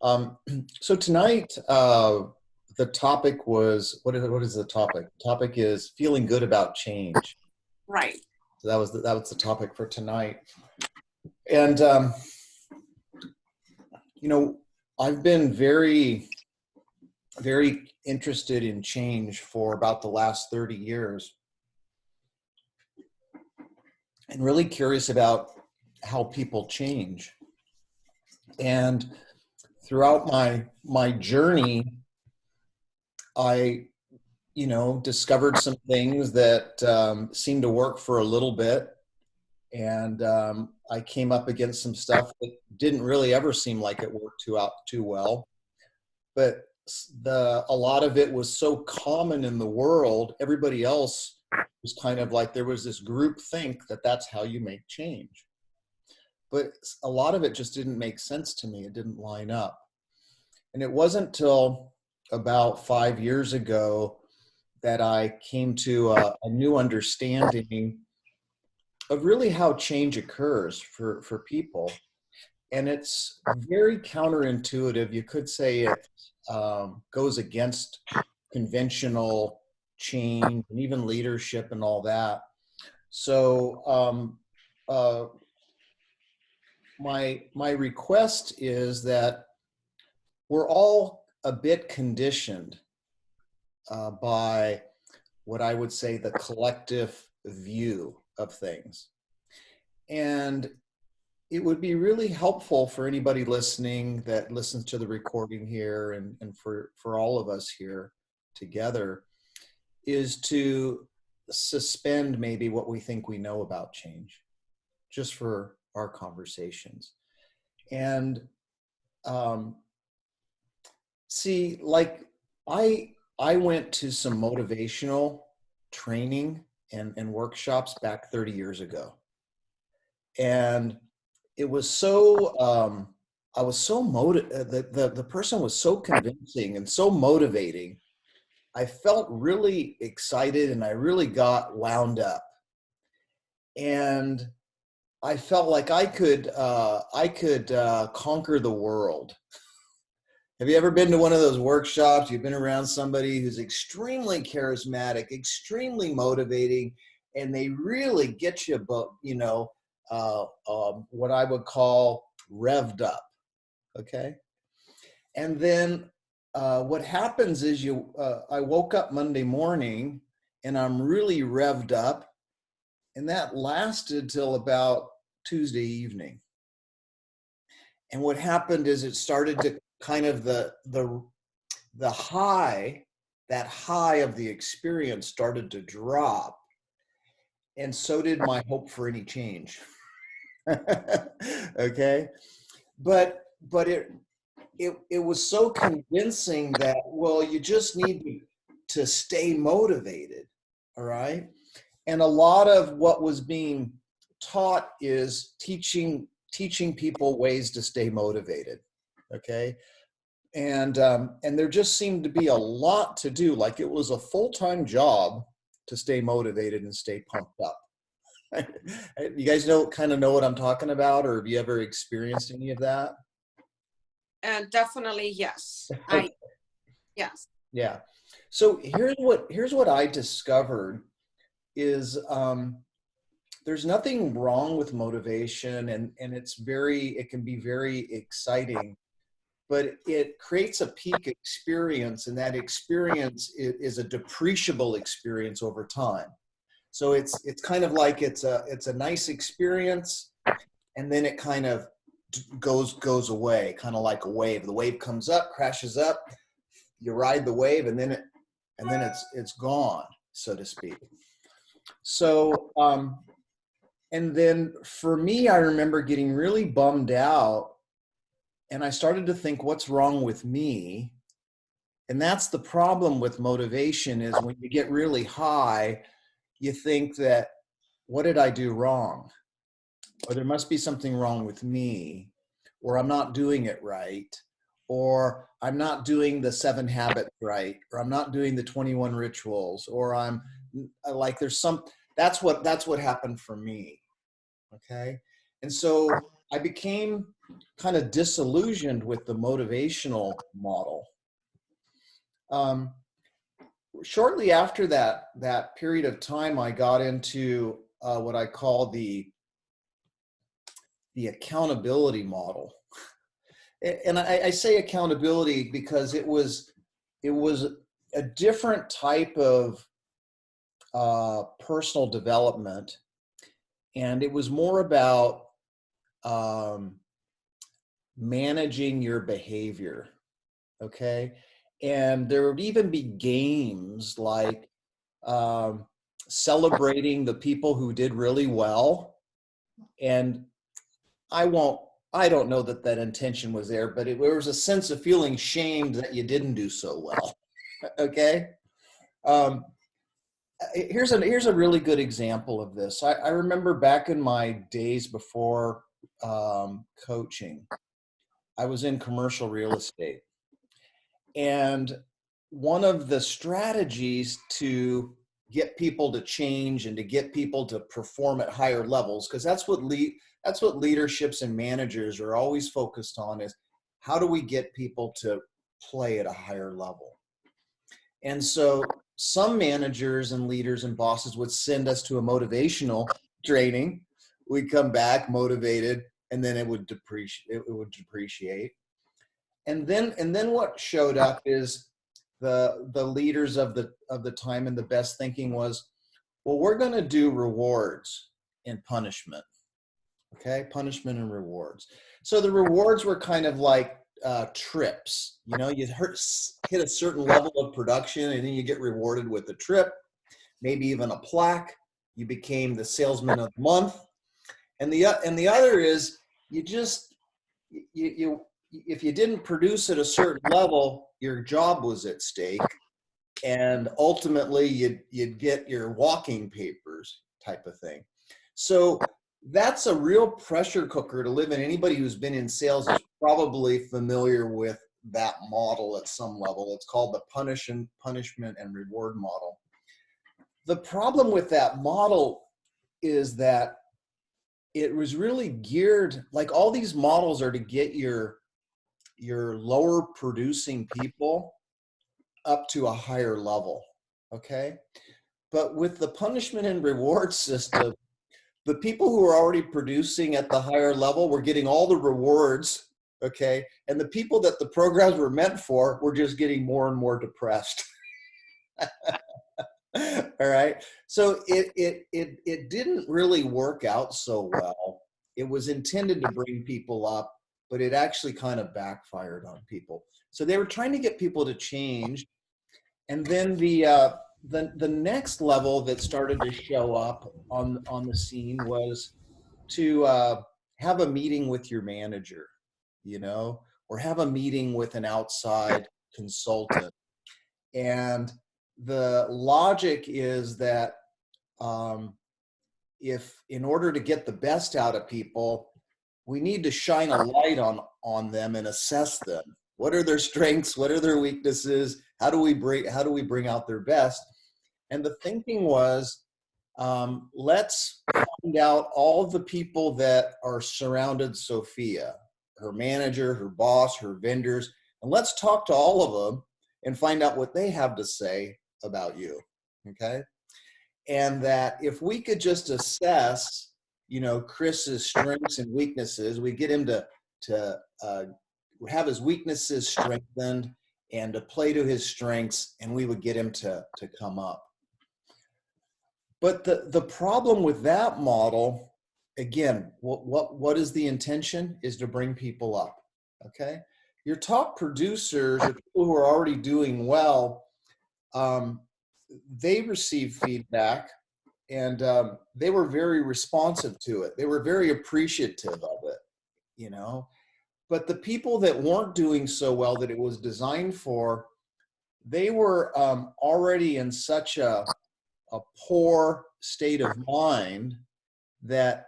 Um, so tonight, the topic was, what is the topic? The topic is feeling good about change. Right. So that was the topic for tonight. And, you know, I've been very interested in change for about the last 30 years and really curious about how people change. And throughout my journey, I discovered some things that seemed to work for a little bit. And I came up against some stuff that didn't really ever seem like it worked too well. But a lot of it was so common in the world, everybody else was kind of like there was this group think that that's how you make change. But a lot of it just didn't make sense to me. It didn't line up. And it wasn't till about 5 years ago that I came to a new understanding of really how change occurs for people. And it's very counterintuitive. You could say it goes against conventional change and even leadership and all that. So my request is that we're all a bit conditioned by what I would say the collective view of things. And it would be really helpful for anybody listening that listens to the recording here and for all of us here together is to suspend maybe what we think we know about change just for our conversations. And see, like I went to some motivational training and workshops back 30 years ago. And it was so, I was so the person was so convincing and so motivating. I felt really excited and I really got wound up. And I felt like I could conquer the world. Have you ever been to one of those workshops? You've been around somebody who's extremely charismatic, extremely motivating, and they really get you, what I would call revved up. Okay. And then what happens is I woke up Monday morning and I'm really revved up, and that lasted till about Tuesday evening. And what happened is it started to kind of the high, that high of the experience started to drop, and so did my hope for any change. Okay, but it was so convincing that, well, you just need to stay motivated. All right. And a lot of what was being taught is teaching people ways to stay motivated. Okay. And there just seemed to be a lot to do. Like it was a full-time job to stay motivated and stay pumped up. You guys kind of know what I'm talking about, or have you ever experienced any of that? And definitely, yes. Yes. Yeah. So here's what I discovered is there's nothing wrong with motivation, and it can be very exciting, but it creates a peak experience, and that experience is a depreciable experience over time. So it's kind of like it's a nice experience, and then it kind of goes away, kind of like a wave. The wave comes up, crashes up, you ride the wave, and then it's gone, so to speak. So and then for me, I remember getting really bummed out, and I started to think, what's wrong with me? And that's the problem with motivation, is when you get really high, you think that, what did I do wrong? Or there must be something wrong with me, or I'm not doing it right, or I'm not doing the 7 habits right, or I'm not doing the 21 rituals, or I'm like, that's what happened for me. Okay. And so I became kind of disillusioned with the motivational model. Shortly after that period of time, I got into what I call the accountability model. And I say accountability because it was a different type of personal development, and it was more about managing your behavior. Okay, and there would even be games like celebrating the people who did really well. And I don't know that intention was there, but there was a sense of feeling shamed that you didn't do so well. Okay. Here's a really good example of this. I remember back in my days before coaching, I was in commercial real estate. And one of the strategies to get people to change and to get people to perform at higher levels, because that's what leaderships and managers are always focused on, is how do we get people to play at a higher level? And so some managers and leaders and bosses would send us to a motivational training. We'd come back motivated, and then it would depreciate. And then what showed up is the leaders of the time, and the best thinking was, well, we're going to do rewards and punishment. Okay, punishment and rewards. So the rewards were kind of like trips. You know, you hit a certain level of production, and then you get rewarded with a trip, maybe even a plaque. You became the salesman of the month. And the other is you if you didn't produce at a certain level, your job was at stake, and ultimately you'd get your walking papers type of thing. So that's a real pressure cooker to live in. Anybody who's been in sales is probably familiar with that model at some level. It's called the punishment and reward model. The problem with that model is that it was really geared, like all these models are to get your lower producing people up to a higher level. Okay. But with the punishment and reward system, the people who are already producing at the higher level were getting all the rewards. Okay. And the people that the programs were meant for were just getting more and more depressed. All right. So it didn't really work out so well. It was intended to bring people up, but it actually kind of backfired on people. So they were trying to get people to change. And then the next level that started to show up on the scene was to have a meeting with your manager, you know, or have a meeting with an outside consultant. And the logic is that if in order to get the best out of people, we need to shine a light on them and assess them. What are their strengths? What are their weaknesses? How do we bring out their best? And the thinking was, let's find out all of the people that are surrounded Sophia, her manager, her boss, her vendors, and let's talk to all of them and find out what they have to say about you. Okay. And that if we could just assess, you know, Chris's strengths and weaknesses, we get him to have his weaknesses strengthened and to play to his strengths, and we would get him to come up. But the problem with that model, again, what is the intention? Is to bring people up. Okay, your top producers, or people who are already doing well, they receive feedback, and they were very responsive to it. They were very appreciative of it, you know. But the people that weren't doing so well that it was designed for, they were already in such a poor state of mind that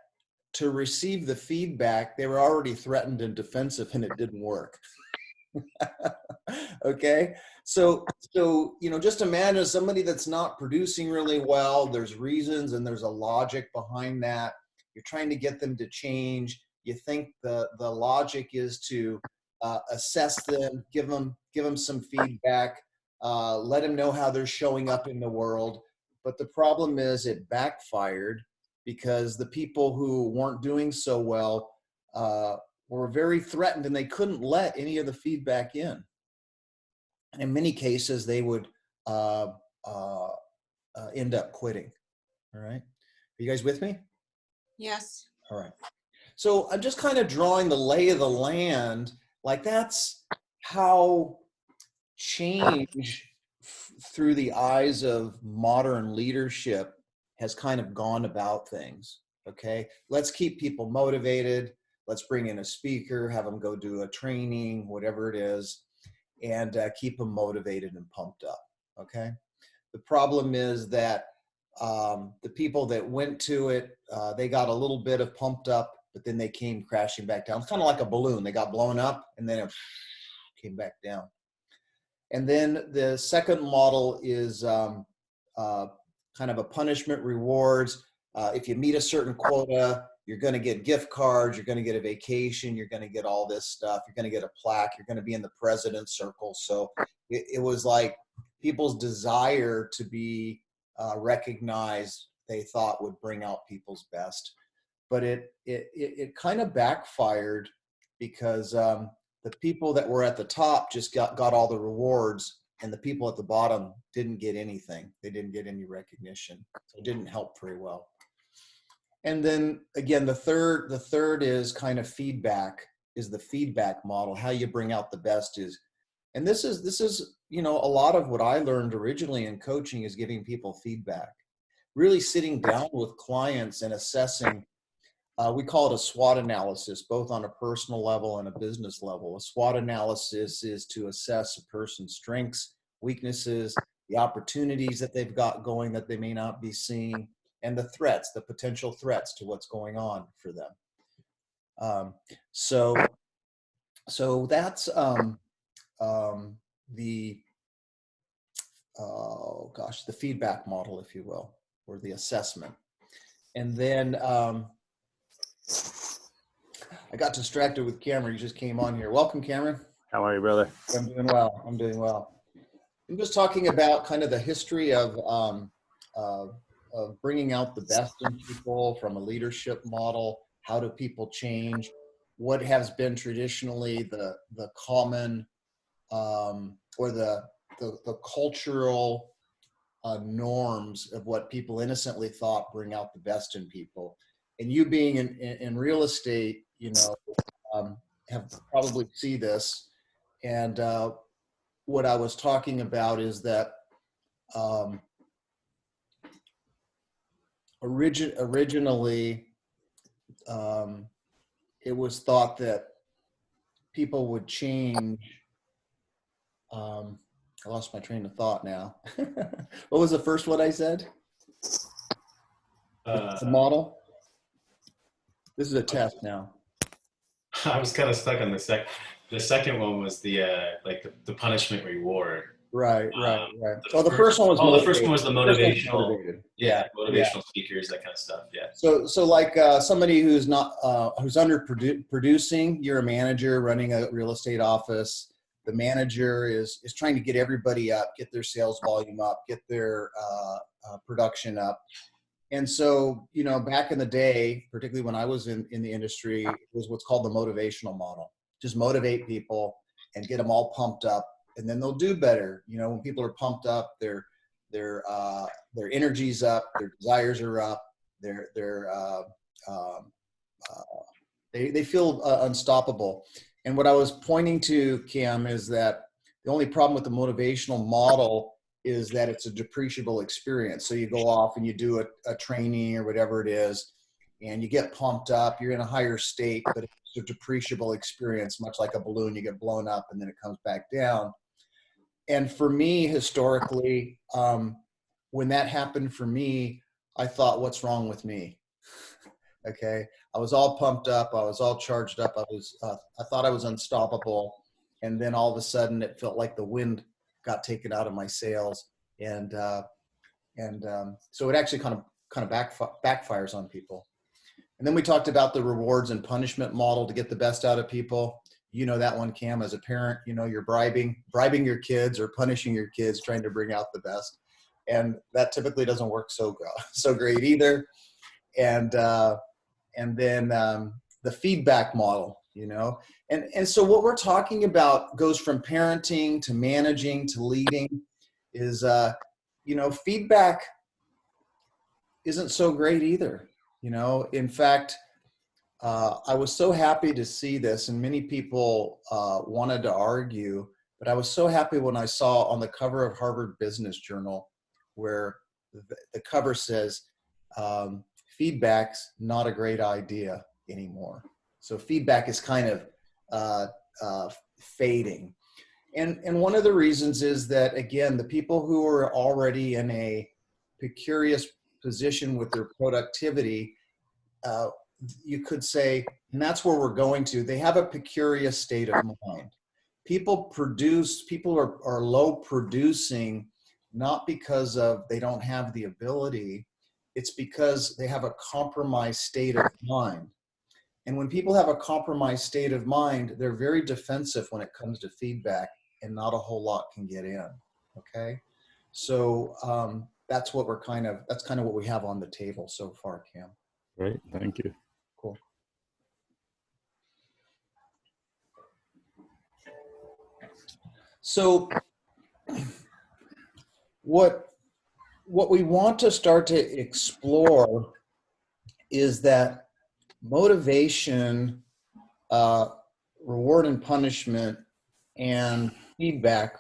to receive the feedback, they were already threatened and defensive, and it didn't work. Okay. So, you know, just imagine somebody that's not producing really well. There's reasons and there's a logic behind that. You're trying to get them to change. You think the logic is to assess them, give them some feedback, let them know how they're showing up in the world. But the problem is it backfired because the people who weren't doing so well were very threatened, and they couldn't let any of the feedback in. And in many cases, they would end up quitting. All right. Are you guys with me? Yes. All right. So I'm just kind of drawing the lay of the land. Like, that's how change through the eyes of modern leadership has kind of gone about things. Okay. Let's keep people motivated. Let's bring in a speaker, have them go do a training, whatever it is, and keep them motivated and pumped up. Okay. The problem is that the people that went to it, they got a little bit of pumped up, but then they came crashing back down. It's kind of like a balloon. They got blown up and then it came back down. And then the second model is kind of a punishment rewards. If you meet a certain quota, you're going to get gift cards, you're going to get a vacation, you're going to get all this stuff, you're going to get a plaque, you're going to be in the president's circle. So it was like people's desire to be recognized, they thought would bring out people's best. But it kind of backfired because the people that were at the top just got all the rewards, and the people at the bottom didn't get anything. They didn't get any recognition. So it didn't help very well. And then again, the third is kind of feedback, is the feedback model. How you bring out the best is, and this is, you know, a lot of what I learned originally in coaching is giving people feedback, really sitting down with clients and assessing. We call it a SWOT analysis, both on a personal level and a business level. A SWOT analysis is to assess a person's strengths, weaknesses, the opportunities that they've got going that they may not be seeing, and the threats, the potential threats to what's going on for them. So that's the the feedback model, if you will, or the assessment. And then I got distracted with Cameron. He just came on here. Welcome, Cameron. How are you, brother? I'm doing well. I'm doing well. I'm just talking about kind of the history of bringing out the best in people from a leadership model. How do people change? What has been traditionally the common or the cultural norms of what people innocently thought bring out the best in people. And you being in real estate, you know, have probably see this. And what I was talking about is that originally it was thought that people would change. I lost my train of thought now. What was the first one I said? The model? This is a test now. I was kind of stuck on the second one was the punishment reward. Right. So the first one was the first one was the motivational. Motivational Yeah. speakers, that kind of stuff. Yeah. So like somebody who's not who's producing, you're a manager running a real estate office. The manager is trying to get everybody up, get their sales volume up, get their production up. And so, you know, back in the day, particularly when I was in the industry, it was what's called the motivational model. Just motivate people and get them all pumped up, and then they'll do better. You know, when people are pumped up, their energy's up, their desires are up, they feel unstoppable. And what I was pointing to, Cam, is that the only problem with the motivational model is that it's a depreciable experience. So you go off and you do a training or whatever it is, and you get pumped up, you're in a higher state, but it's a depreciable experience, much like a balloon. You get blown up and then it comes back down. And for me, historically, when that happened for me, I thought, what's wrong with me? Okay. I was all pumped up. I was all charged up. I thought I was unstoppable. And then all of a sudden it felt like the wind got taken out of my sails. And so it actually kind of backfires on people. And then we talked about the rewards and punishment model to get the best out of people. You know that one, Cam, as a parent, you know, you're bribing your kids or punishing your kids, trying to bring out the best. And that typically doesn't work so great either. And then the feedback model, you know. And so what we're talking about goes from parenting to managing to leading is, you know, feedback isn't so great either. You know, in fact, I was so happy to see this, and many people wanted to argue, but I was so happy when I saw on the cover of Harvard Business Journal where the cover says, feedback's not a great idea anymore. So feedback is kind of fading. And one of the reasons is that, again, the people who are already in a precarious position with their productivity, you could say, and that's where we're going to, they have a precarious state of mind. People are low producing, not because of they don't have the ability, it's because they have a compromised state of mind. And when people have a compromised state of mind, they're very defensive when it comes to feedback, and not a whole lot can get in. Okay. So that's kind of what we have on the table so far, Cam. Great, thank you. Cool. So what we want to start to explore is that motivation, reward and punishment, and feedback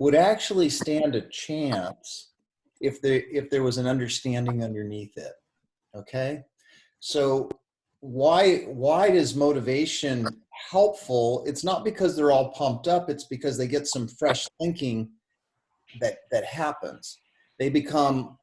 would actually stand a chance if there was an understanding underneath it. Okay, so why is motivation helpful? It's not because they're all pumped up. It's because they get some fresh thinking that happens. They become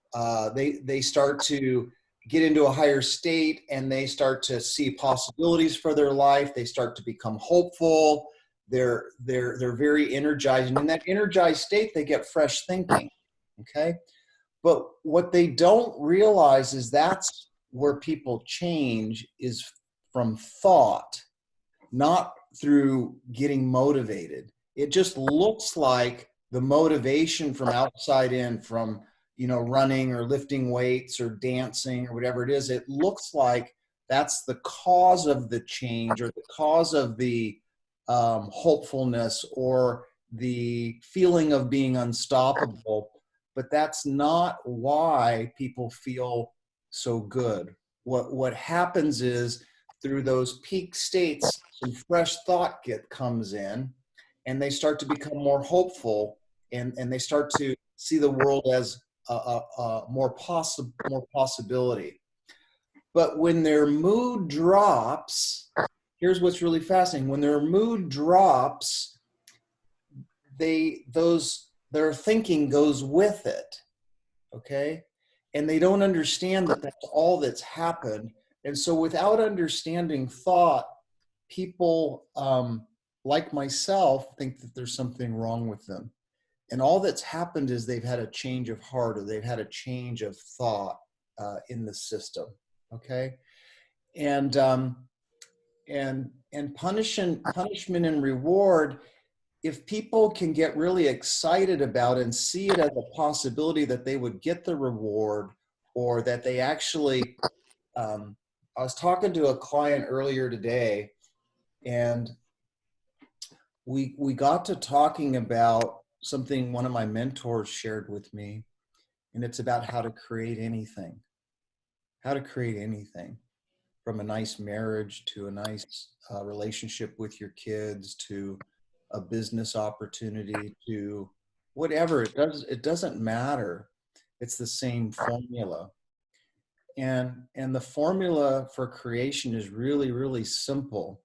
they start to get into a higher state, and they start to see possibilities for their life. They start to become hopeful. They're very energized, and in that energized state, they get fresh thinking. Okay, but what they don't realize is that's where people change is from thought, not through getting motivated. It just looks like the motivation from outside in, from, you know, running or lifting weights or dancing or whatever it is, it looks like that's the cause of the change or the cause of the hopefulness or the feeling of being unstoppable. But that's not why people feel so good. What happens is through those peak states, some fresh thought comes in, and they start to become more hopeful, and they start to see the world as more possibility. But when their mood drops, here's what's really fascinating. When their mood drops, their thinking goes with it. Okay? And they don't understand that that's all that's happened. And so without understanding thought, people like myself think that there's something wrong with them. And all that's happened is they've had a change of heart, or they've had a change of thought in the system. Okay, and punishment and reward. If people can get really excited about and see it as a possibility that they would get the reward, or that they actually, I was talking to a client earlier today, and we got to talking about something one of my mentors shared with me, and it's about how to create anything. How to create anything, from a nice marriage to a nice relationship with your kids, to a business opportunity, to whatever. It doesn't matter. It's the same formula. And the formula for creation is really, really simple.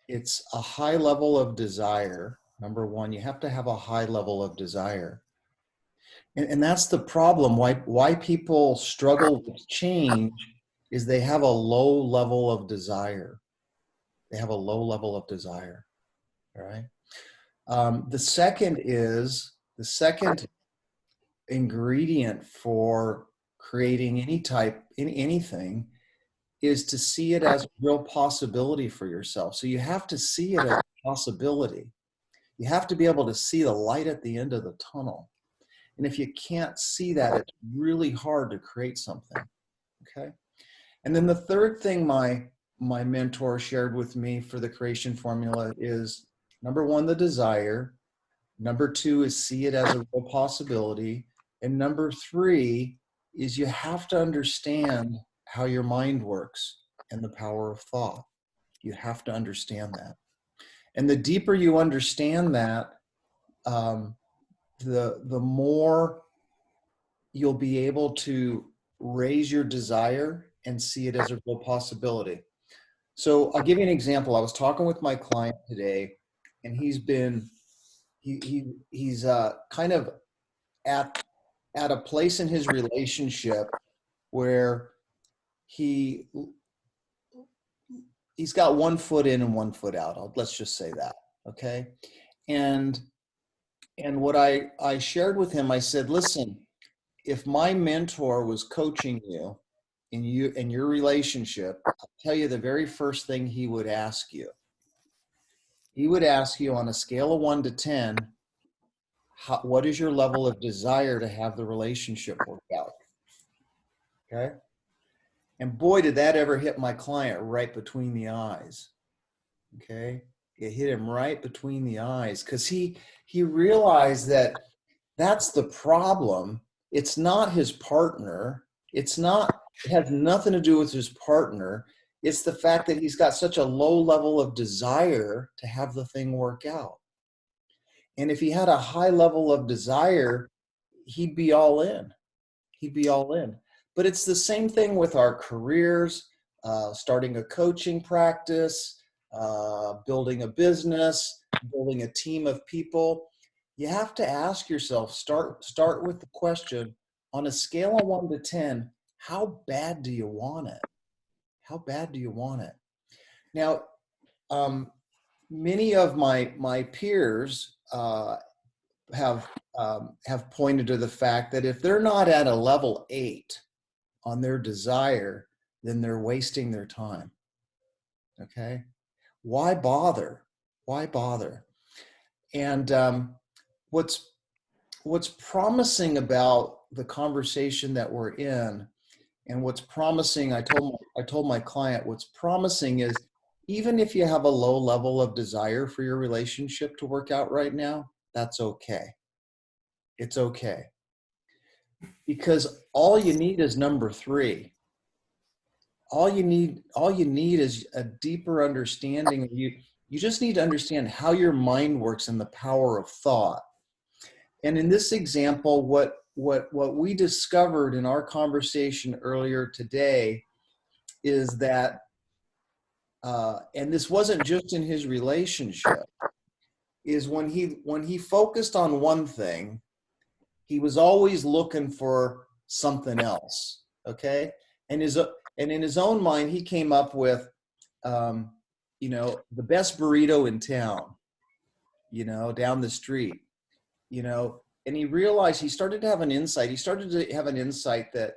It's a high level of desire. Number one, you have to have a high level of desire. And that's the problem. Why people struggle with change is they have a low level of desire. They have a low level of desire. All right. The second ingredient for creating anything is to see it as a real possibility for yourself. So you have to see it as a possibility. You have to be able to see the light at the end of the tunnel. And if you can't see that, it's really hard to create something. Okay. And then the third thing my mentor shared with me for the creation formula is, number one, the desire. Number two is see it as a real possibility. And number three is you have to understand how your mind works and the power of thought. You have to understand that. And the deeper you understand that, the more you'll be able to raise your desire and see it as a real possibility. So I'll give you an example. I was talking with my client today, and he's kind of at a place in his relationship where he's got 1 foot in and 1 foot out. Let's just say that, okay? And what I shared with him, I said, listen, if my mentor was coaching you in your relationship, I'll tell you the very first thing he would ask you. He would ask you on a scale of 1 to 10, what is your level of desire to have the relationship work out? Okay. And boy, did that ever hit my client right between the eyes. Okay. It hit him right between the eyes because he realized that that's the problem. It's not his partner. It has nothing to do with his partner. It's the fact that he's got such a low level of desire to have the thing work out. And if he had a high level of desire, he'd be all in. He'd be all in. But it's the same thing with our careers, starting a coaching practice, building a business, building a team of people. You have to ask yourself, start with the question, on a scale of 1 to 10, how bad do you want it? How bad do you want it? Now, many of my peers have pointed to the fact that if they're not at a level 8 on their desire, then they're wasting their time. Okay? Why bother? Why bother? And what's promising about the conversation that we're in, and what's promising, I told my client, what's promising is, even if you have a low level of desire for your relationship to work out right now, that's okay. It's okay. Because all you need is number 3. All you need is a deeper understanding. You just need to understand how your mind works and the power of thought. And in this example, what we discovered in our conversation earlier today is that, and this wasn't just in his relationship, is when he focused on one thing, he was always looking for something else. Okay, and in his own mind, he came up with, the best burrito in town, down the street, and he started to have an insight. He started to have an insight that,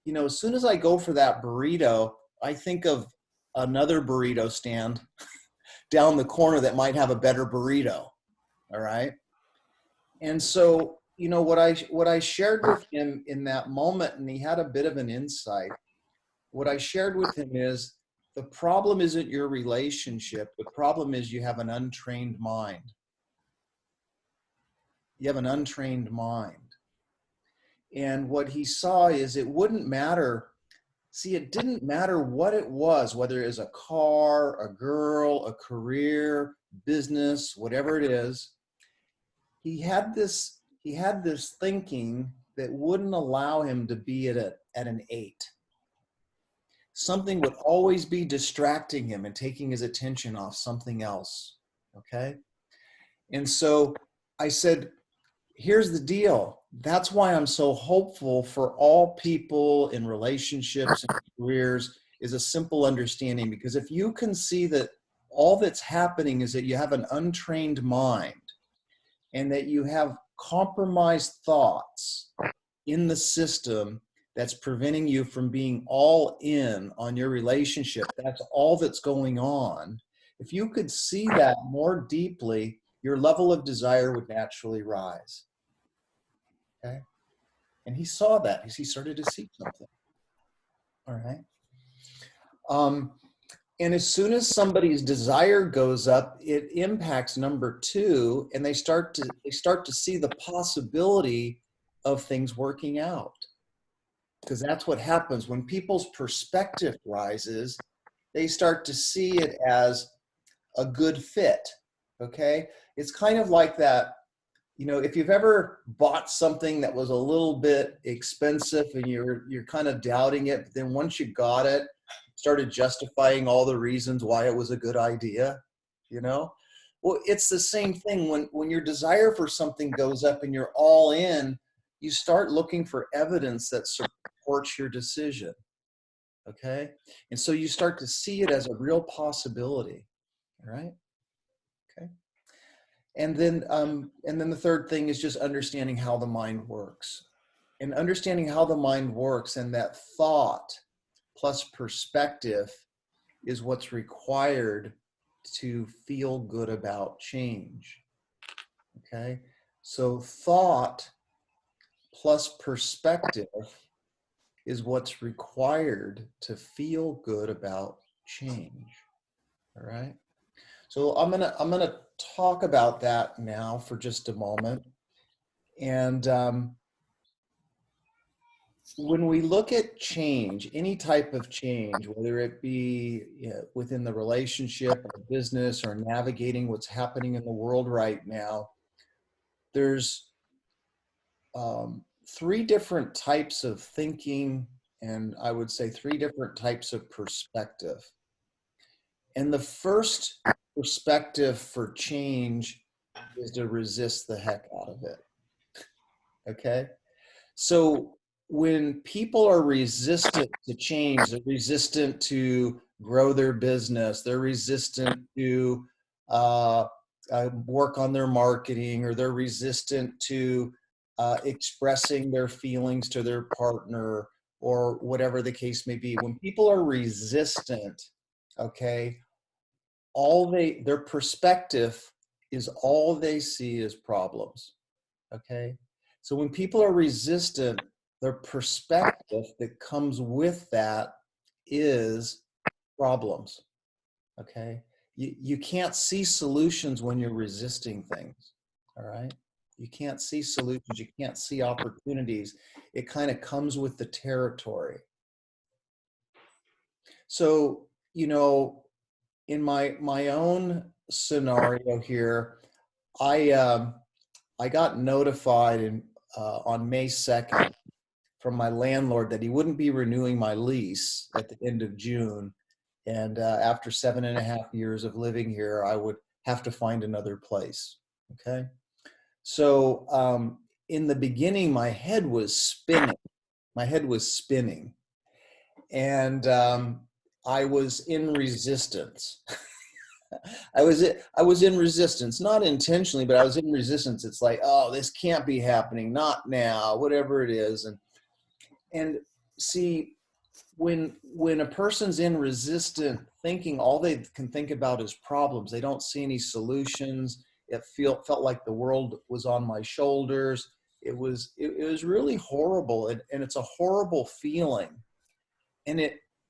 as soon as I go for that burrito, I think of another burrito stand down the corner that might have a better burrito. All right. And so, what I shared with him in that moment, and he had a bit of an insight, what I shared with him is, the problem isn't your relationship. The problem is you have an untrained mind. You have an untrained mind. And what he saw is it wouldn't matter. See, it didn't matter what it was, whether it was a car, a girl, a career, business, whatever it is. He had this thinking that wouldn't allow him to be at an 8. Something would always be distracting him and taking his attention off something else. Okay. And so I said, here's the deal. That's why I'm so hopeful for all people in relationships and careers, is a simple understanding. Because if you can see that all that's happening is that you have an untrained mind and that you have compromised thoughts in the system that's preventing you from being all in on your relationship, that's all that's going on. If you could see that more deeply, your level of desire would naturally rise. Okay? And he saw that. He started to see something. All right. And as soon as somebody's desire goes up, it impacts number two, and they start to see the possibility of things working out. Because that's what happens when people's perspective rises. They start to see it as a good fit. Okay, it's kind of like that. If you've ever bought something that was a little bit expensive and you're kind of doubting it, but then once you got it, started justifying all the reasons why it was a good idea, Well, it's the same thing when your desire for something goes up and you're all in, you start looking for evidence that supports your decision. Okay? And so you start to see it as a real possibility. All right? Okay. And then the third thing is just understanding how the mind works. And understanding how the mind works, and that thought plus perspective is what's required to feel good about change. Okay? So thought plus perspective is what's required to feel good about change. All right? So I'm gonna talk about that now for just a moment. And when we look at change, any type of change, whether it be within the relationship or business or navigating what's happening in the world right now, there's three different types of thinking, and I would say three different types of perspective. And the first perspective for change is to resist the heck out of it. Okay? So when people are resistant to change, they're resistant to grow their business, they're resistant to work on their marketing, or they're resistant to expressing their feelings to their partner, or whatever the case may be. When people are resistant, okay, their perspective is all they see is problems. Okay. So when people are resistant, their perspective that comes with that is problems. Okay. You can't see solutions when you're resisting things. All right. You can't see solutions. You can't see opportunities. It kind of comes with the territory. So, in my own scenario here, I got notified on May 2nd from my landlord that he wouldn't be renewing my lease at the end of June. And after 7.5 years of living here, I would have to find another place. Okay. So in the beginning, my head was spinning. And I was in resistance. I was in resistance, not intentionally, but I was in resistance. It's like, oh, this can't be happening, not now, whatever it is. And see, when a person's in resistant thinking, all they can think about is problems. They don't see any solutions. It felt like the world was on my shoulders. It was really horrible, and it's a horrible feeling. And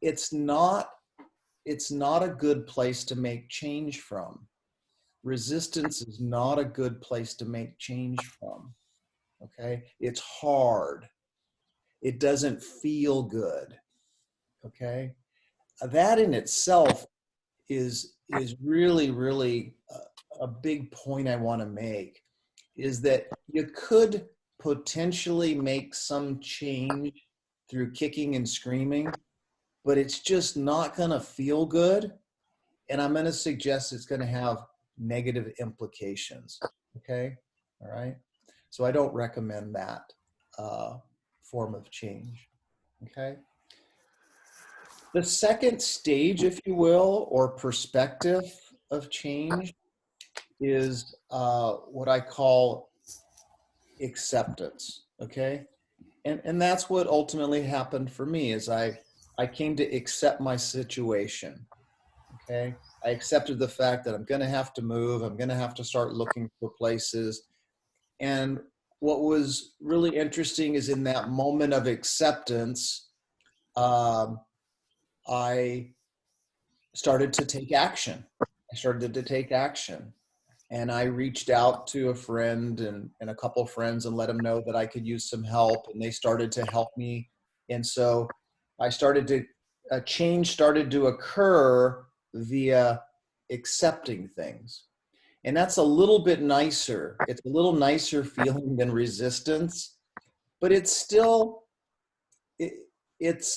it's not a good place to make change from. Resistance is not a good place to make change from. Okay? It's hard. It doesn't feel good. Okay? That in itself is really, really a big point I want to make, is that you could potentially make some change through kicking and screaming, but it's just not going to feel good. And I'm going to suggest it's going to have negative implications. Okay. All right. So I don't recommend that form of change. Okay. The second stage, if you will, or perspective of change is what I call acceptance. Okay. And that's what ultimately happened for me is I came to accept my situation. Okay. I accepted the fact that I'm going to have to move. I'm going to have to start looking for places. And what was really interesting is in that moment of acceptance, um, I started to take action. I started to take action. And I reached out to a friend and a couple of friends and let them know that I could use some help. And they started to help me. And so I started to, a change started to occur via accepting things. And that's a little bit nicer. It's a little nicer feeling than resistance, but it's still, it, it's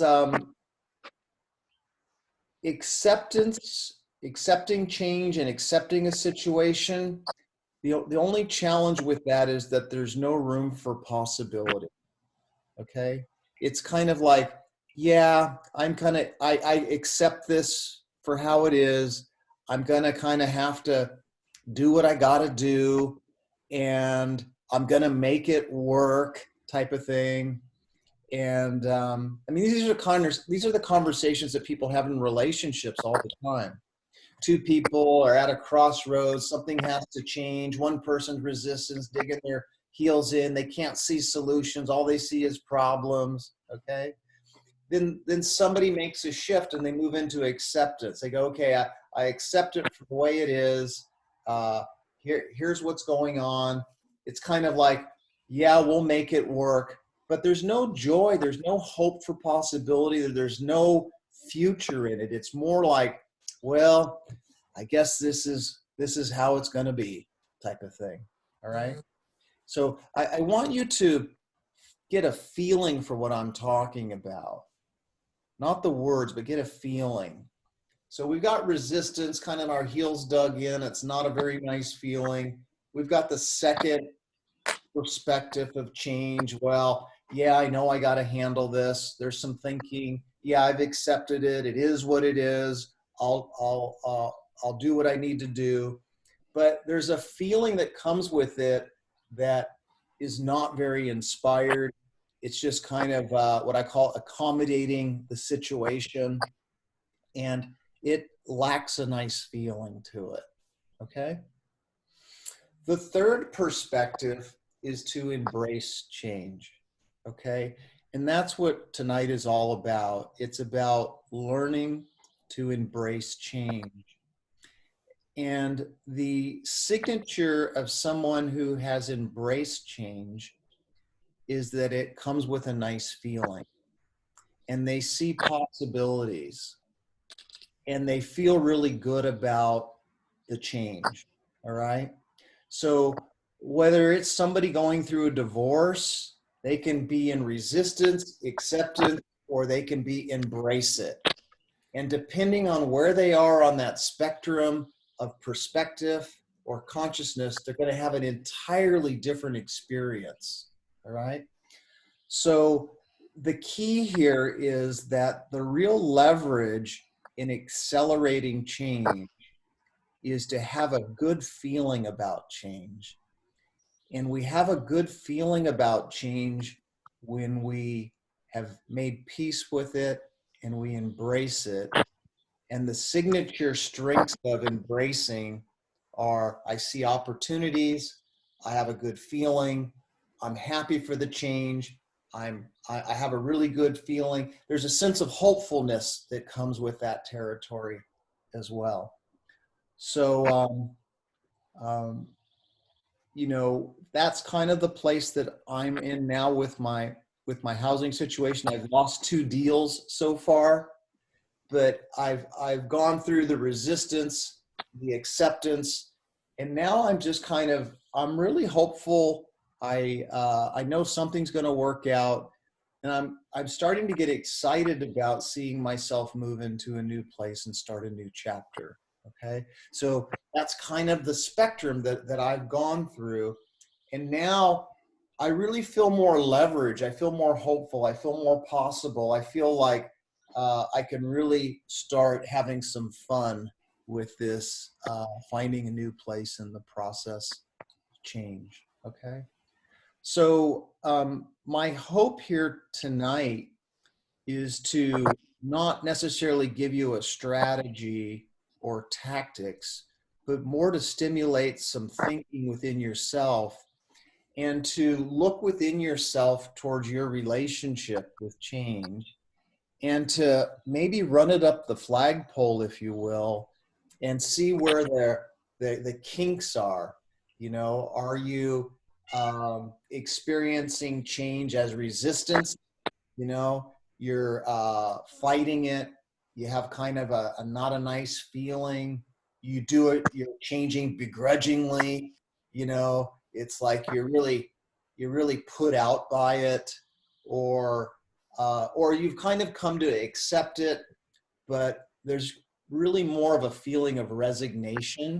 acceptance, accepting change and accepting a situation. The only challenge with that is that there's no room for possibility. Okay. It's kind of like, yeah, I accept this for how it is. I'm going to kind of have to do what I got to do, and I'm going to make it work type of thing. And I mean, these are the conversations that people have in relationships all the time. Two people are at a crossroads, something has to change. One person's resistance, digging their heels in. They can't see solutions. All they see is problems. Okay. Then somebody makes a shift and they move into acceptance. They go, okay, I accept it for the way it is. Here's what's going on. It's kind of like, yeah, we'll make it work. But there's no joy. There's no hope for possibility. There's no future in it. It's more like, well, I guess this is how it's going to be type of thing. All right. So I want you to get a feeling for what I'm talking about. Not the words, but get a feeling. So we've got resistance, kind of our heels dug in. It's not a very nice feeling. We've got the second perspective of change. Well, yeah, I know I got to handle this. There's some thinking. Yeah, I've accepted it. It is what it is. I'll do what I need to do. But there's a feeling that comes with it that is not very inspired. It's just kind of what I call accommodating the situation, and it lacks a nice feeling to it. Okay. The third perspective is to embrace change. Okay. And that's what tonight is all about. It's about learning to embrace change. And the signature of someone who has embraced change is that it comes with a nice feeling, and they see possibilities, and they feel really good about the change. All right. So whether it's somebody going through a divorce, they can be in resistance, acceptance, or they can be embrace it. And depending on where they are on that spectrum of perspective or consciousness, they're going to have an entirely different experience. All right. So the key here is that the real leverage in accelerating change is to have a good feeling about change. And we have a good feeling about change when we have made peace with it and we embrace it. And the signature strengths of embracing are I see opportunities, I have a good feeling, I'm happy for the change, I have a really good feeling. There's a sense of hopefulness that comes with that territory as well. So, you know, that's kind of the place that I'm in now with my housing situation. I've lost 2 deals so far, but I've gone through the resistance, the acceptance, and now I'm just kind of, I'm really hopeful. I know something's going to work out, and I'm starting to get excited about seeing myself move into a new place and start a new chapter. Okay, so that's kind of the spectrum that I've gone through, and now I really feel more leverage. I feel more hopeful. I feel more possible. I feel like I can really start having some fun with this, finding a new place in the process of change. Okay. So my hope here tonight is to not necessarily give you a strategy or tactics, but more to stimulate some thinking within yourself and to look within yourself towards your relationship with change and to maybe run it up the flagpole, if you will, and see where the kinks are. You know, are you experiencing change as resistance? You know, you're fighting it. You have kind of a not a nice feeling. You do it, you're changing begrudgingly. You know, it's like you're really put out by it, or you've kind of come to accept it, but there's really more of a feeling of resignation.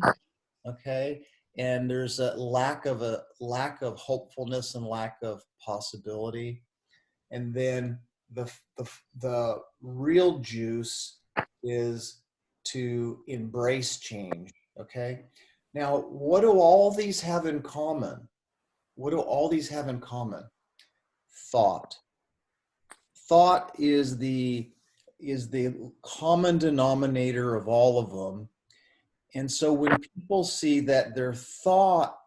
Okay, and there's a lack of hopefulness and lack of possibility. And then the real juice is to embrace change. Okay, now what do all these have in common? What do all these have in common? Thought. Thought is the common denominator of all of them. And so when people see that their thought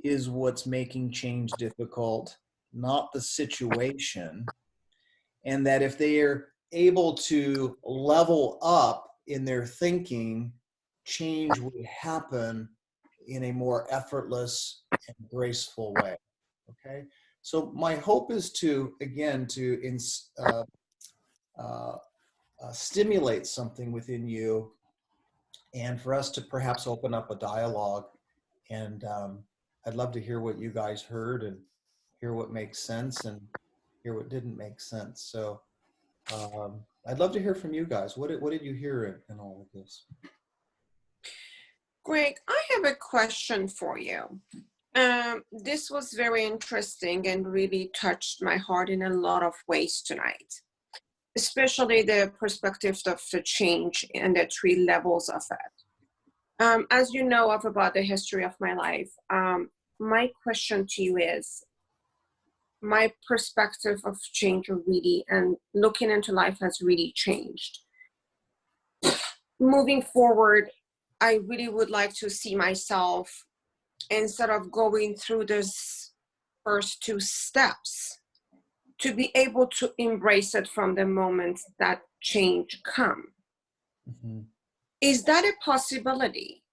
is what's making change difficult, not the situation, and that if they are able to level up in their thinking, change would happen in a more effortless and graceful way. Okay, so my hope is to, again, to stimulate something within you, and for us to perhaps open up a dialogue. And I'd love to hear what you guys heard and hear what makes sense and hear what didn't make sense. So I'd love to hear from you guys. What did you hear in all of this? Greg, I have a question for you. This was very interesting and really touched my heart in a lot of ways tonight, especially the perspective of the change and the 3 levels of it. As you know about the history of my life, my question to you is, my perspective of change really and looking into life has really changed. Moving forward, I really would like to see myself, instead of going through this first 2 steps, to be able to embrace it from the moment that change come. Mm-hmm. Is that a possibility?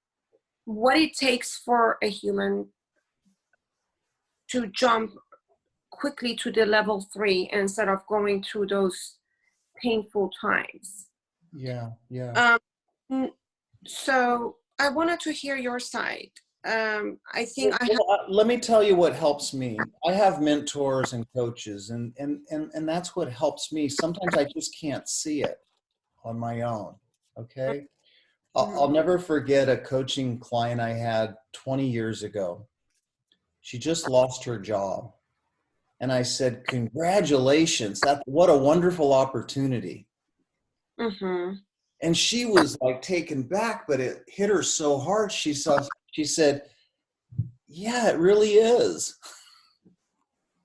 What it takes for a human to jump quickly to the level 3 instead of going through those painful times? Yeah, yeah. So I wanted to hear your side. I think let me tell you what helps me. I have mentors and coaches, and that's what helps me. Sometimes I just can't see it on my own. Okay, I'll never forget a coaching client I had 20 years ago. She just lost her job, and I said, "Congratulations! What a wonderful opportunity." Mm-hmm. And she was like taken back, but it hit her so hard. She said, "Yeah, it really is."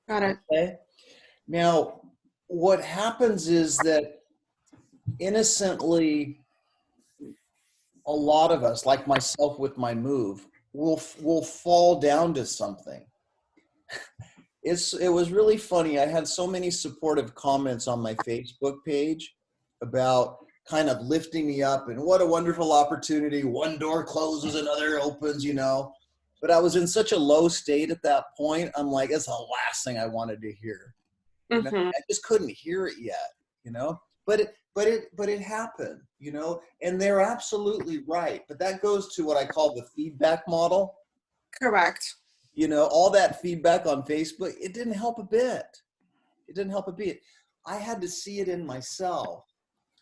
Got it. Okay. Now, what happens is that innocently, a lot of us, like myself with my move, will fall down to something. It was really funny. I had so many supportive comments on my Facebook page about kind of lifting me up and what a wonderful opportunity. One door closes, another opens, you know. But I was in such a low state at that point. I'm like, it's the last thing I wanted to hear. You know, Mm-hmm. I just couldn't hear it yet, you know. But it happened, you know. And they're absolutely right. But that goes to what I call the feedback model. Correct. You know, all that feedback on Facebook, it didn't help a bit. It didn't help a bit. I had to see it in myself.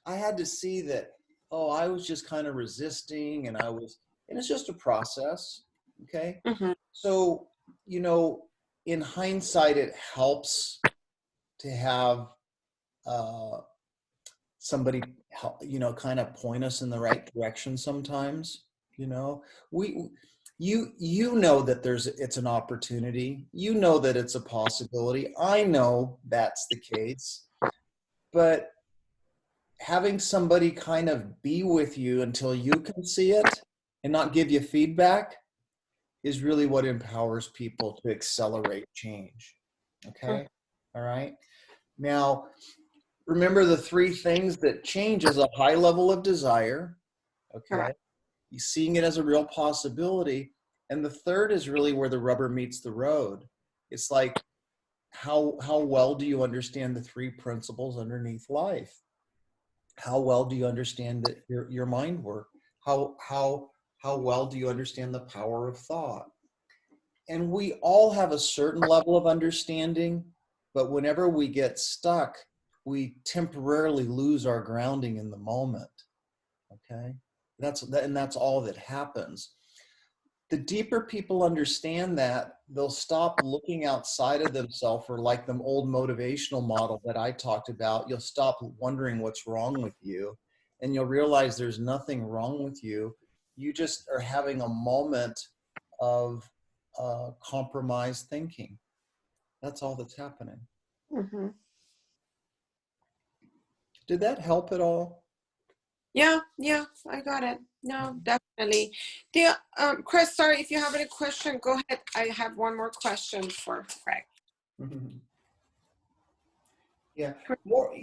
I had to see that, oh, I was just kind of resisting, and it's just a process. Okay. Mm-hmm. So, you know, in hindsight, it helps to have somebody help, you know, kind of point us in the right direction sometimes. You know, You know that it's an opportunity. You know that it's a possibility. I know that's the case. But having somebody kind of be with you until you can see it and not give you feedback is really what empowers people to accelerate change. Okay? All right. Now, remember the three things that change is a high level of desire. Okay. Correct. You seeing it as a real possibility. And the third is really where the rubber meets the road. It's like, how well do you understand the three principles underneath life? How well do you understand that your mind work? How well do you understand the power of thought? And we all have a certain level of understanding, but whenever we get stuck, we temporarily lose our grounding in the moment. Okay? That's all that happens. The deeper people understand that, they'll stop looking outside of themselves, or like the old motivational model that I talked about. You'll stop wondering what's wrong with you, and you'll realize there's nothing wrong with you. You just are having a moment of compromised thinking. That's all that's happening. Mm-hmm. Did that help at all? Yeah, I got it. No, definitely. Chris, sorry, if you have any question, go ahead. I have one more question for Craig. Yeah. More,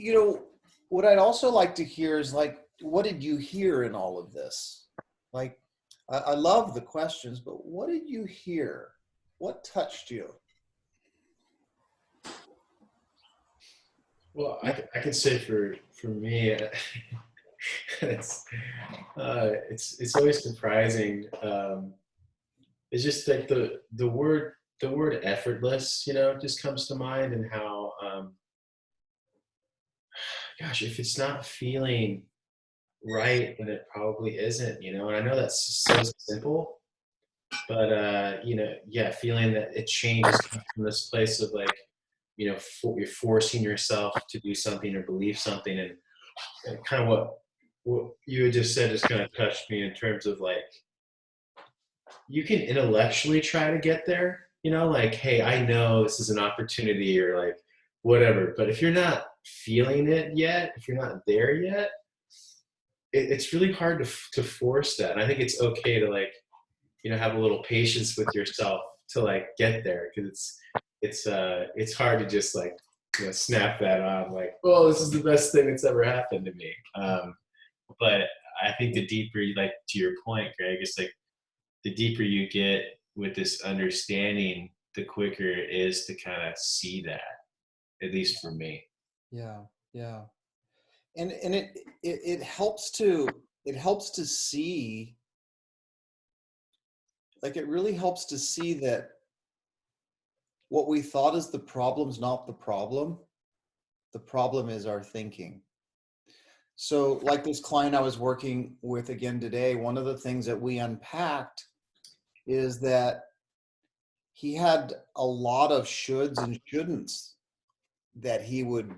what I'd also like to hear is, like, what did you hear in all of this? Like, I love the questions, but what did you hear? What touched you? Well, I could say for me, it's always surprising. It's just like the word effortless, just comes to mind, and how gosh, if it's not feeling right, then it probably isn't, and I know that's so simple, but yeah, feeling that it changes comes from this place of, like, you're forcing yourself to do something or believe something, and kind of what you had just said just kind of touched me in terms of, like, you can intellectually try to get there, like, hey, I know this is an opportunity, or like whatever, but if you're not feeling it yet, if you're not there yet, it's really hard to force that. And I think it's okay to, like, have a little patience with yourself to, like, get there, because it's hard to just, like, snap that on, like, oh, this is the best thing that's ever happened to me. But I think the deeper, like, to your point, Greg, it's like the deeper you get with this understanding, the quicker it is to kind of see that, at least for me. Yeah. And it helps to see, like, it really helps to see that what we thought is the problem's not the problem. The problem is our thinking. So, like this client I was working with again today, one of the things that we unpacked is that he had a lot of shoulds and shouldn'ts that he would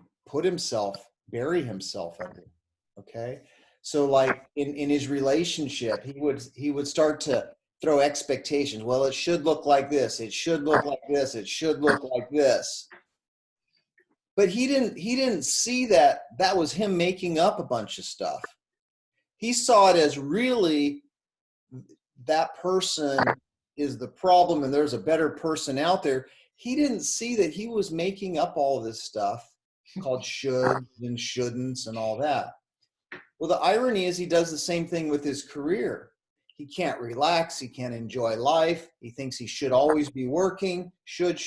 bury himself under. Okay. So, like, in his relationship, he would start to throw expectations. Well, it should look like this. It should look like this. It should look like this. But he didn't see that was him making up a bunch of stuff. He saw it as really that person is the problem and there's a better person out there. He didn't see that he was making up all of this stuff called shoulds and shouldn'ts and all that. Well, the irony is he does the same thing with his career. He can't relax. He can't enjoy life. He thinks he should always be working. Should.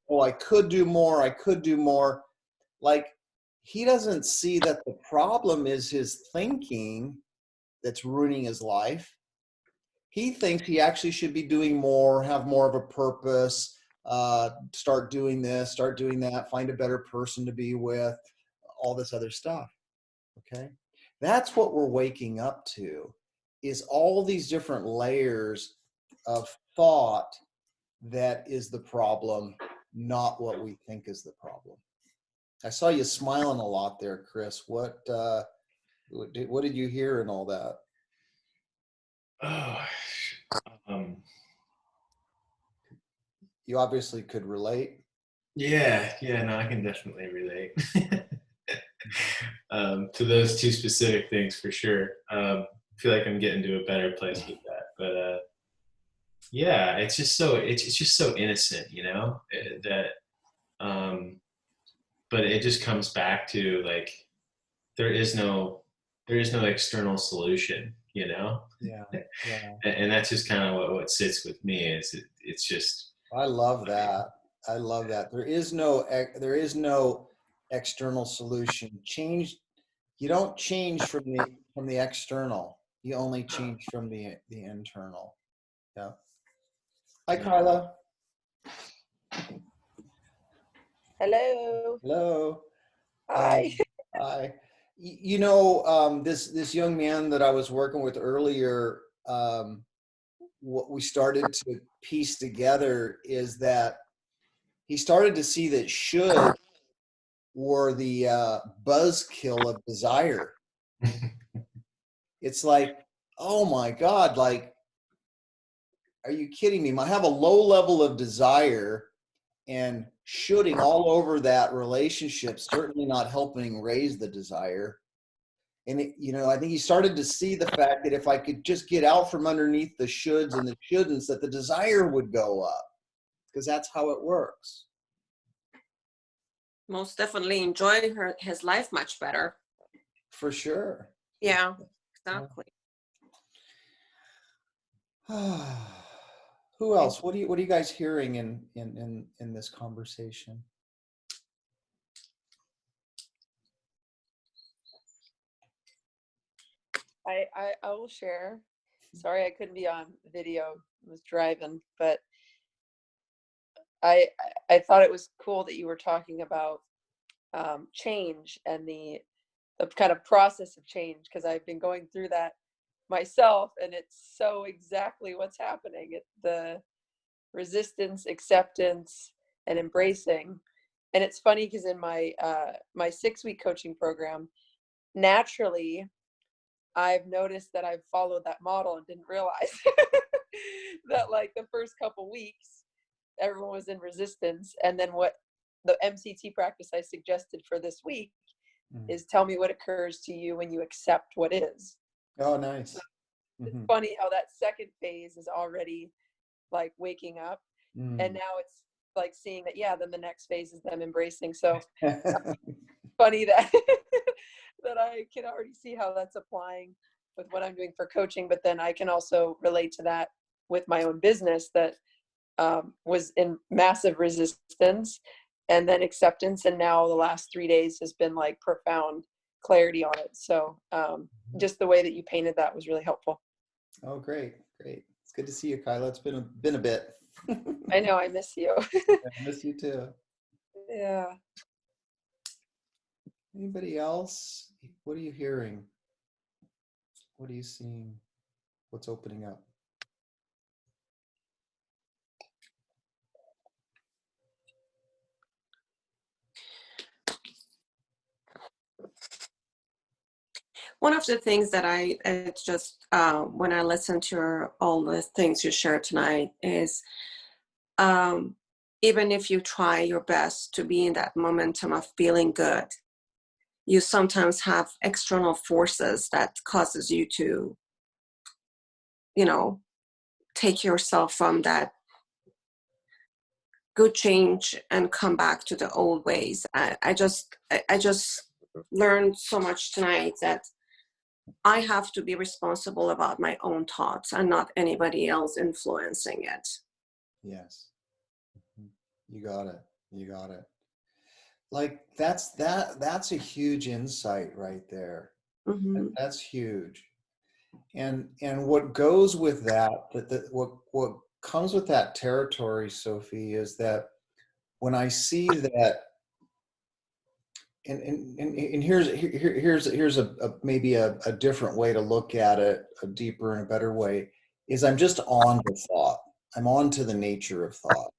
Oh, I could do more. I could do more. Like, he doesn't see that the problem is his thinking that's ruining his life. He thinks he actually should be doing more, have more of a purpose, start doing this, start doing that, find a better person to be with, all this other stuff. Okay. That's what we're waking up to, is all these different layers of thought that is the problem, not what we think is the problem. I saw you smiling a lot there, Chris. What did you hear in all that? Oh, you obviously could relate. Yeah, no, I can definitely relate to those two specific things for sure. I feel like I'm getting to a better place with that, but yeah, it's just so innocent, you know, that um, but it just comes back to like there is no external solution, you know, Yeah. Yeah. and that's just kind of what sits with me is it's just I love that. I love that. There is no external solution. Change, you don't change from the external. You only change from the internal. Yeah. Hi, yeah. Carla. Hello. Hello. Hi. Hi. This young man that I was working with earlier, what we started to piece together is that he started to see that should were the buzzkill of desire. It's like, oh my God, like, are you kidding me? I have a low level of desire and shooting all over that relationship, certainly not helping raise the desire. And, I think he started to see the fact that if I could just get out from underneath the shoulds and the shouldn'ts, that the desire would go up, because that's how it works. Most definitely enjoy his life much better. For sure. Yeah, exactly. Who else? What are you guys hearing in this conversation? I will share. Sorry, I couldn't be on video. I was driving, but I thought it was cool that you were talking about change and the kind of process of change, because I've been going through that myself, and it's so exactly what's happening. The resistance, acceptance, and embracing. And it's funny because in my my 6-week coaching program, naturally, I've noticed that I've followed that model and didn't realize that like the first couple weeks, everyone was in resistance. And then what the MCT practice I suggested for this week is tell me what occurs to you when you accept what is. Oh, nice. So it's funny how that second phase is already like waking up. And now it's like seeing that, yeah, then the next phase is them embracing. So funny that that I can already see how that's applying with what I'm doing for coaching, but then I can also relate to that with my own business that was in massive resistance and then acceptance, and now the last 3 days has been like profound clarity on it. So just the way that you painted that was really helpful. Oh, great. It's good to see you, Kyla. It's been a bit. I know, I miss you. I miss you too. Yeah. Anybody else? What are you hearing? What are you seeing? What's opening up? One of the things that it's just when I listen to all the things you shared tonight is even if you try your best to be in that momentum of feeling good, you sometimes have external forces that causes you to, take yourself from that good change and come back to the old ways. I just learned so much tonight that I have to be responsible about my own thoughts and not anybody else influencing it. Yes. You got it. Like that's a huge insight right there. Mm-hmm. That's huge. And what goes with what comes with that territory, Sophie, is that when I see that, and here's a maybe a different way to look at it, a deeper and a better way, is I'm just on to thought. I'm on to the nature of thought.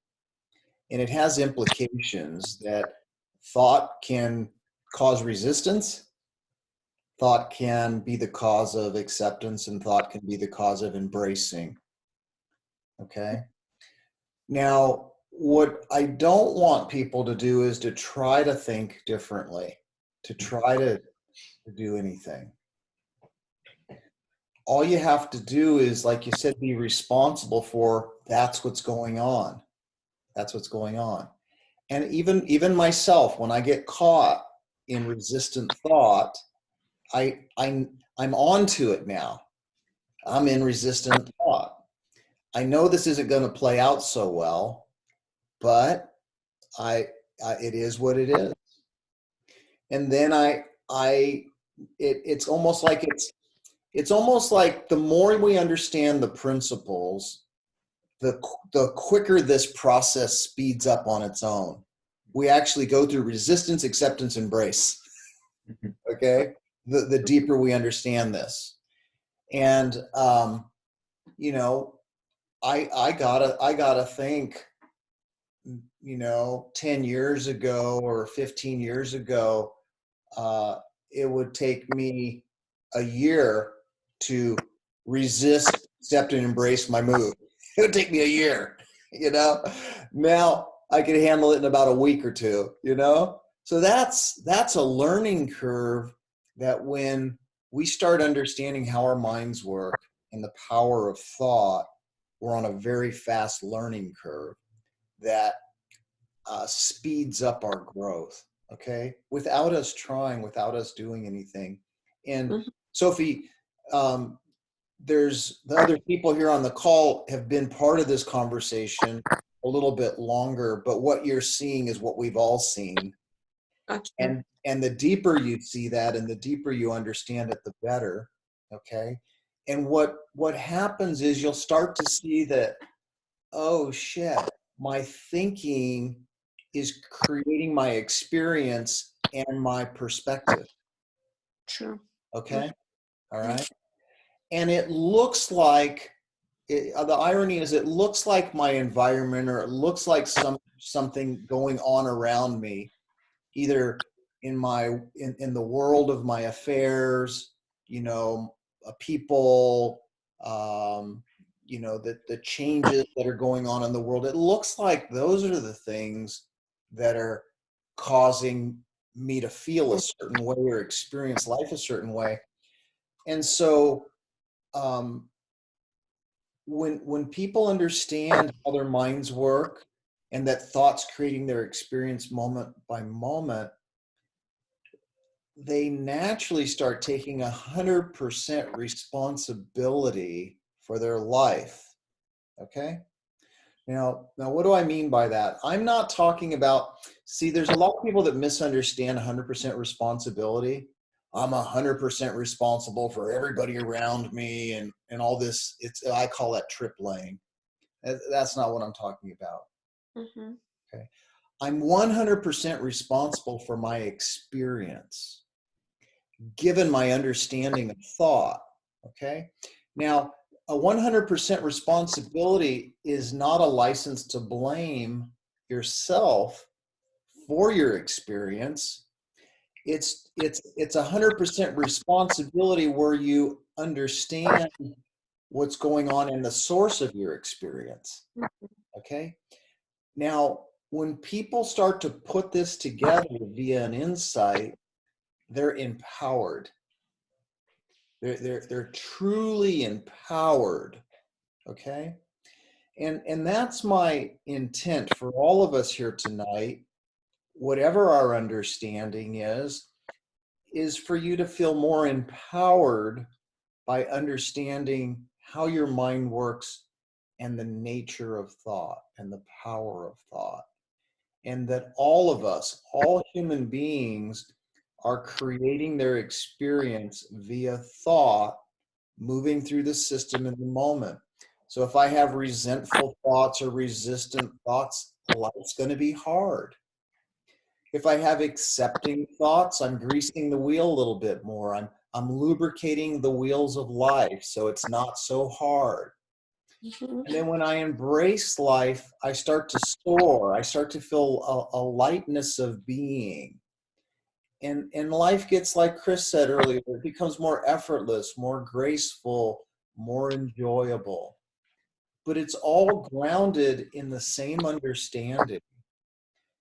And it has implications that thought can cause resistance, thought can be the cause of acceptance, and thought can be the cause of embracing. Okay? Now, what I don't want people to do is to try to think differently, to try to do anything. All you have to do is, like you said, be responsible for that's what's going on. That's what's going on. And even myself, when I get caught in resistant thought, I'm onto it now. I'm in resistant thought. I know this isn't going to play out so well, but it is what it is. And then it's almost like it's almost like the more we understand the principles, the quicker this process speeds up on its own. We actually go through resistance, acceptance, embrace. Okay, the deeper we understand this, and you know, I gotta think, you know, 10 years ago or 15 years ago, it would take me a year to resist, accept, and embrace my move. It would take me a year, you know. Now I can handle it in about a week or two, you know. So that's a learning curve that when we start understanding how our minds work and the power of thought, we're on a very fast learning curve that speeds up our growth, okay? Without us trying, without us doing anything. And Sophie, there's the other people here on the call have been part of this conversation a little bit longer, but what you're seeing is what we've all seen. Gotcha. And the deeper you see that and the deeper you understand it, the better, okay? And what happens is you'll start to see that, oh shit, my thinking is creating my experience and my perspective. True. Okay. All right. And it looks like the irony is it looks like my environment, or it looks like something going on around me, either in the world of my affairs, you know, people, you know, the changes that are going on in the world. It looks like those are the things that are causing me to feel a certain way or experience life a certain way. And so when people understand how their minds work and that thoughts creating their experience moment by moment, they naturally start taking 100% responsibility for their life. Okay. Now, what do I mean by that? I'm not talking about, see, there's a lot of people that misunderstand 100% responsibility. I'm 100% responsible for everybody around me and all this. I call that trip laying. That's not what I'm talking about. Okay. I'm 100% responsible for my experience, given my understanding of thought. Okay. Now, a 100% responsibility is not a license to blame yourself for your experience. It's 100% responsibility where you understand what's going on in the source of your experience. Okay. Now, when people start to put this together via an insight, they're empowered. They're truly empowered. Okay. And that's my intent for all of us here tonight, whatever our understanding is for you to feel more empowered by understanding how your mind works and the nature of thought and the power of thought. And that all of us, all human beings, are creating their experience via thought, moving through the system in the moment. So if I have resentful thoughts or resistant thoughts, life's going to be hard. If I have accepting thoughts, I'm greasing the wheel a little bit more. I'm lubricating the wheels of life so it's not so hard. And then when I embrace life, I start to soar. I start to feel a lightness of being. And life gets, like Chris said earlier, it becomes more effortless, more graceful, more enjoyable. but it's all grounded in the same understanding.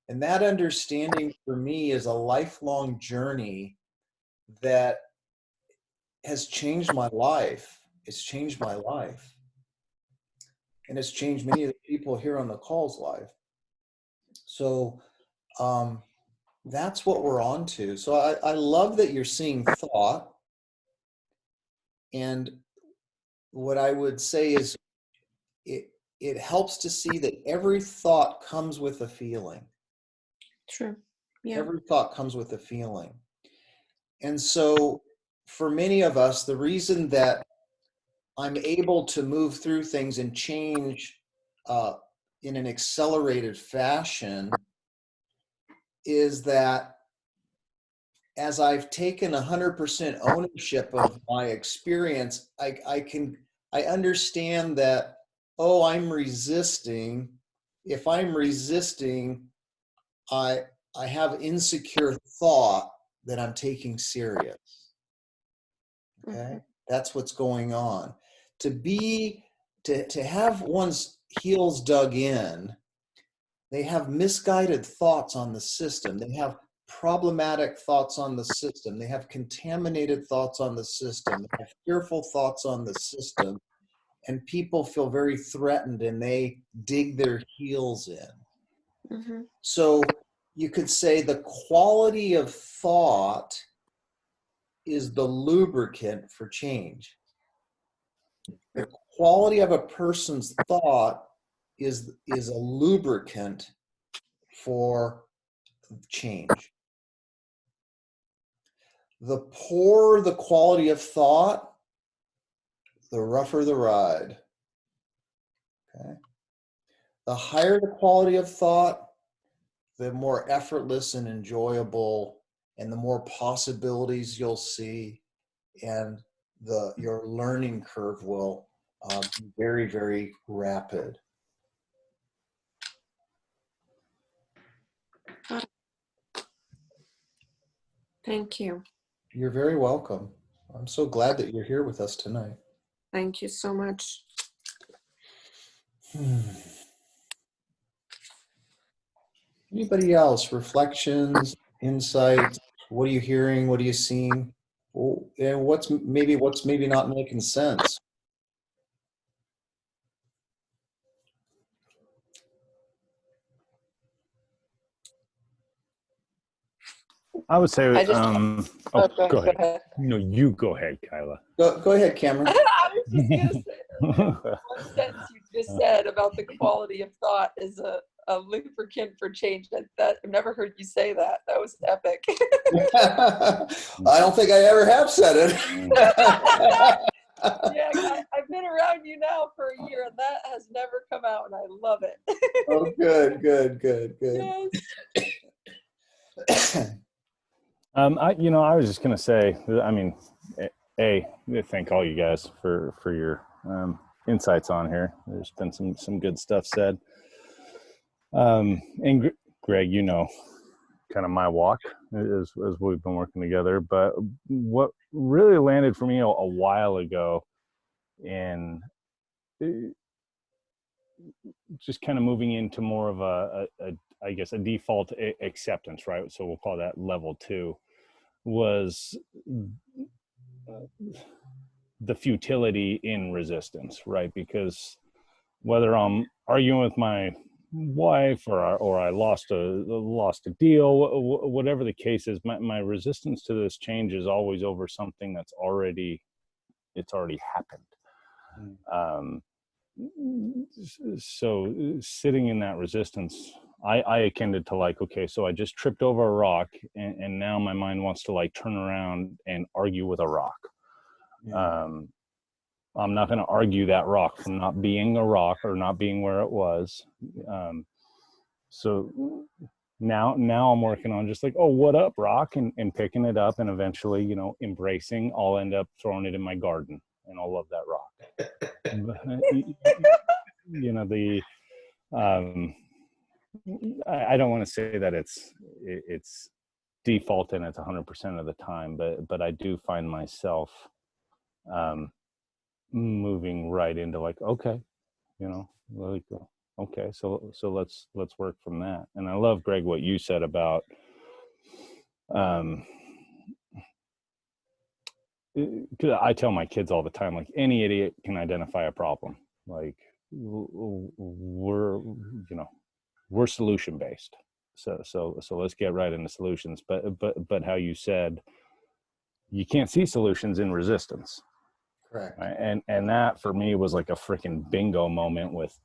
And that understanding for me is a lifelong journey that has changed my life. It's changed my life. And it's changed many of the people here on the call's life. So that's what we're on to. So I love that you're seeing thought. And what I would say is it helps to see that every thought comes with a feeling. True. Yeah. Every thought comes with a feeling. And so for many of us, the reason that I'm able to move through things and change in an accelerated fashion is that as I've taken 100% ownership of my experience, I understand that, oh, I'm resisting. If I'm resisting, I have insecure thought that I'm taking serious. Okay, Mm-hmm. that's what's going on. To have one's heels dug in, they have misguided thoughts on the system. They have problematic thoughts on the system. They have contaminated thoughts on the system. They have fearful thoughts on the system. And people feel very threatened and they dig their heels in. Mm-hmm. So you could say the quality of thought is the lubricant for change. The quality of a person's thought is a lubricant for change. The poorer the quality of thought, the rougher the ride. Okay. The higher the quality of thought, the more effortless and enjoyable, and the more possibilities you'll see, and your learning curve will be very, very rapid. Thank you. You're very welcome. I'm so glad that you're here with us tonight. Thank you so much. Anybody else? Reflections, insights? What are you hearing? What are you seeing? And what's maybe not making sense? I would say, I just, go go ahead. ahead. No, you go ahead, Kyla. Go ahead, Cameron. I was just going to say, one sentence you just said about the quality of thought is a lubricant for change. That I've never heard you say that. That was epic. I don't think I ever have said it. Yeah, I've been around you now for a year, and that has never come out, and I love it. Oh, good. Yes. I was just gonna say, I mean, thank all you guys for your insights on here. There's been some good stuff said. And Greg, kind of my walk as we've been working together. But what really landed for me a while ago, in just kind of moving into more of I guess a default acceptance, right? So we'll call that level 2, was the futility in resistance, right? Because whether I'm arguing with my wife or I lost a deal, whatever the case is, my resistance to this change is always over something that's already happened. So sitting in that resistance, I akin it to like, okay, so I just tripped over a rock and now my mind wants to like turn around and argue with a rock. Yeah. I'm not going to argue that rock from not being a rock or not being where it was. So now I'm working on just like, oh, what up, rock, and picking it up and eventually, embracing. I'll end up throwing it in my garden and I'll love that rock. I don't want to say that it's default and it's 100% of the time, but I do find myself moving right into like, okay, you know, like, okay, so let's work from that. And I love, Greg, what you said about, 'cause I tell my kids all the time, like, any idiot can identify a problem. Like, we're, you know, we're solution based. So let's get right into solutions. But how you said, you can't see solutions in resistance. Correct. Right? And that for me was like a freaking bingo moment with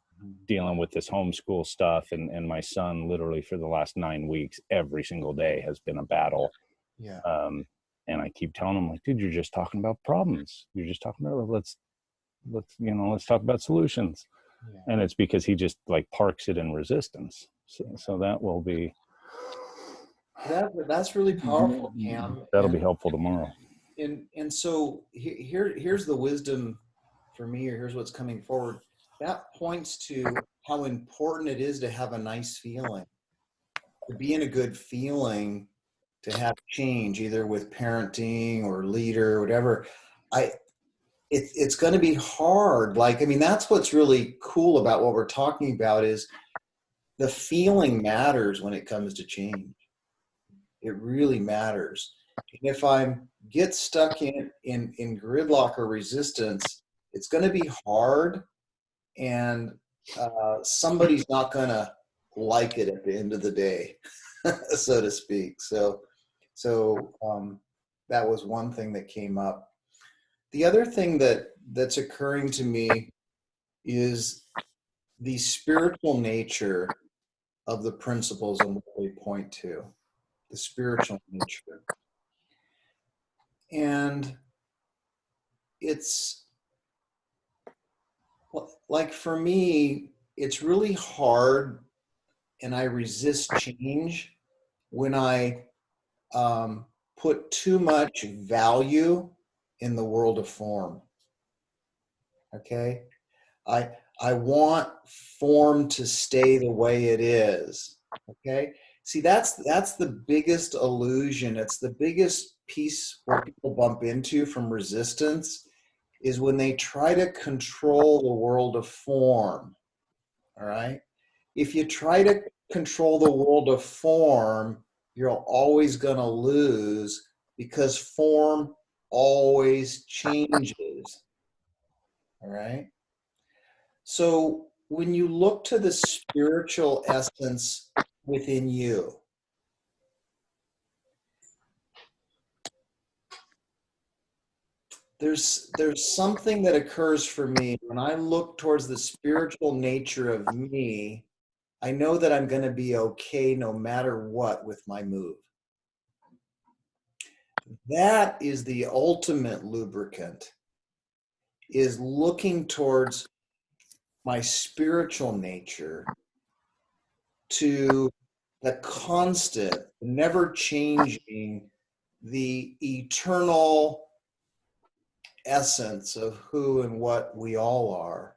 dealing with this homeschool stuff. And my son literally for the last 9 weeks, every single day has been a battle. Yeah. And I keep telling him, like, dude, you're just talking about problems. You're just talking about, let's talk about solutions. Yeah. And it's because he just like parks it in resistance. So that will be, That's really powerful, Cam. that'll be helpful tomorrow. And so here's the wisdom for me, or here's what's coming forward. That points to how important it is to have a nice feeling, to be in a good feeling, to have change, either with parenting or leader, or whatever. It's going to be hard. Like, I mean, that's what's really cool about what we're talking about is the feeling matters when it comes to change. It really matters. And if I get stuck in gridlock or resistance, it's going to be hard, and somebody's not going to like it at the end of the day, so to speak. So that was one thing that came up. The other thing that's occurring to me is the spiritual nature of the principles and what they point to, the spiritual nature. And it's like, for me, it's really hard, and I resist change when I put too much value in the world of form. Okay? I want form to stay the way it is. Okay? See, that's the biggest illusion. It's the biggest piece where people bump into from resistance, is when they try to control the world of form. All right? If you try to control the world of form, you're always going to lose, because form always changes. All right? So when you look to the spiritual essence within you, there's something that occurs for me when I look towards the spiritual nature of me. I know that I'm going to be okay no matter what with my move. That is the ultimate lubricant, is looking towards my spiritual nature, to the constant, never changing, the eternal essence of who and what we all are,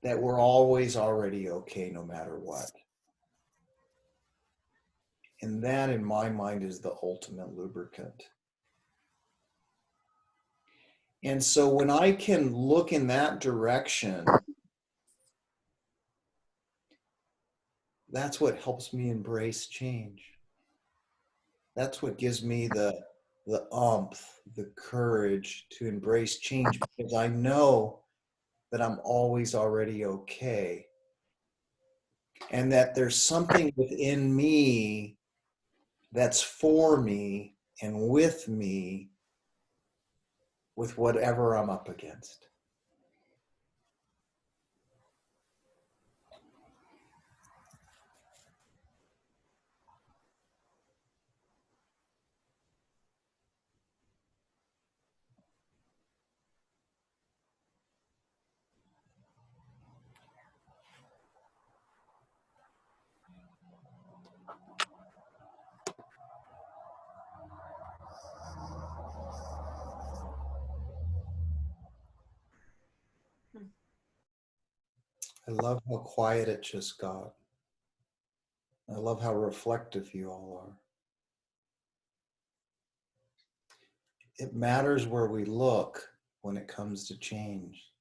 that we're always already okay no matter what. And that, in my mind, is the ultimate lubricant. And so when I can look in that direction, that's what helps me embrace change. That's what gives me the oomph, the courage to embrace change, because I know that I'm always already okay. And that there's something within me that's for me and with me, with whatever I'm up against. I love how quiet it just got. I love how reflective you all are. It matters where we look when it comes to change.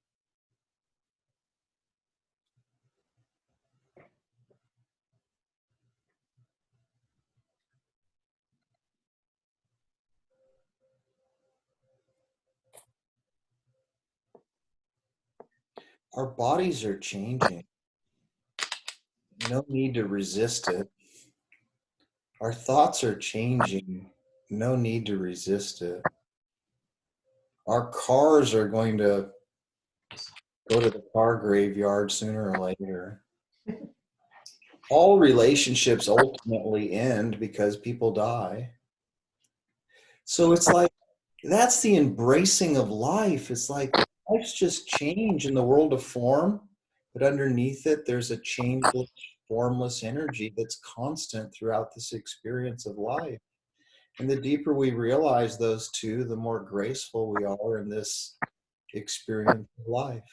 Our bodies are changing. No need to resist it. Our thoughts are changing. No need to resist it. Our cars are going to go to the car graveyard sooner or later. All relationships ultimately end because people die. So it's like, that's the embracing of life. It's like life's just change in the world of form, but underneath it, there's a changeless, formless energy that's constant throughout this experience of life. And the deeper we realize those two, the more graceful we are in this experience of life.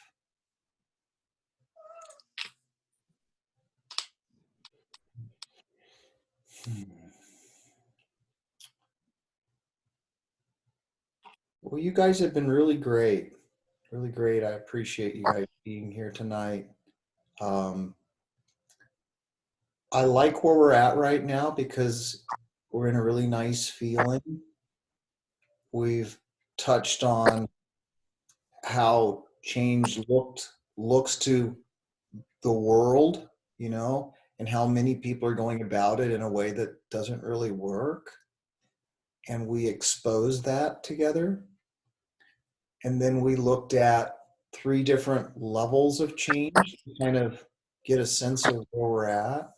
Well, you guys have been really great. Really great. I appreciate you guys being here tonight. I like where we're at right now because we're in a really nice feeling. We've touched on how change looks to the world, you know, and how many people are going about it in a way that doesn't really work. And we exposed that together. And then we looked at 3 different levels of change to kind of get a sense of where we're at.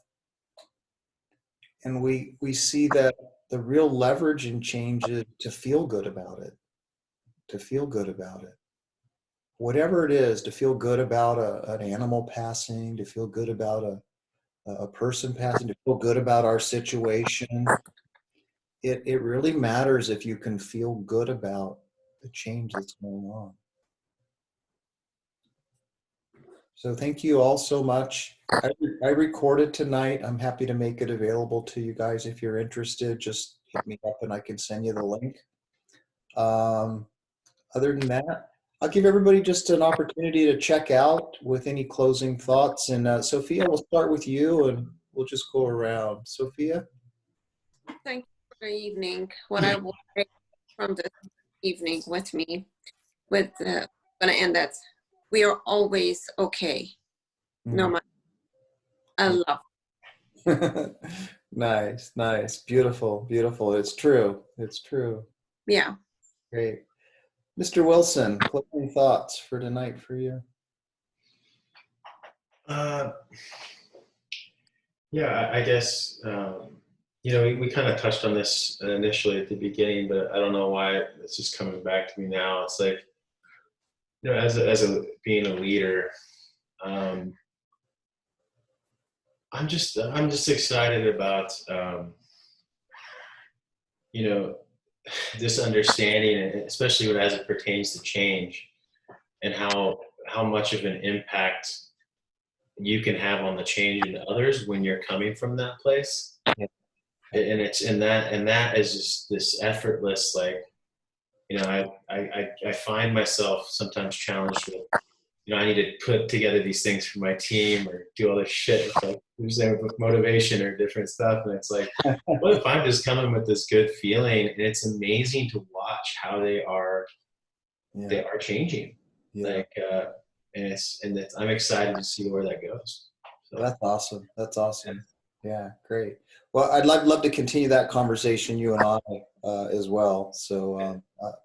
And we see that the real leverage in change is to feel good about it, to feel good about it. Whatever it is, to feel good about an animal passing, to feel good about a person passing, to feel good about our situation. It really matters if you can feel good about the change that's going on. So thank you all so much. I recorded tonight. I'm happy to make it available to you guys if you're interested. Just hit me up and I can send you the link. Other than that, I'll give everybody just an opportunity to check out with any closing thoughts. And Sophia, we'll start with you and we'll just go around. Sophia? Thank you for the evening. What I will take from this evening with me, with gonna end that. We are always okay, no matter. I love. Nice, nice, beautiful, beautiful. It's true. It's true. Yeah. Great. Mr. Wilson, closing thoughts for tonight for you? Yeah, I guess, you know, we kind of touched on this initially at the beginning, but I don't know why it's just coming back to me now. It's like, you know, as a being a leader, I'm just excited about, you know, this understanding, and especially as it pertains to change, and how much of an impact you can have on the change in others when you're coming from that place. Yeah. And it's and that is just this effortless, like, you know, I find myself sometimes challenged with, you know, I need to put together these things for my team or do all this shit with, like, with motivation or different stuff. And it's like, what if I'm just coming with this good feeling? And it's amazing to watch how they are changing. Yeah. Like, and I'm excited to see where that goes. So that's awesome. That's awesome. Yeah, great. Well, I'd love to continue that conversation, you and I, as well. So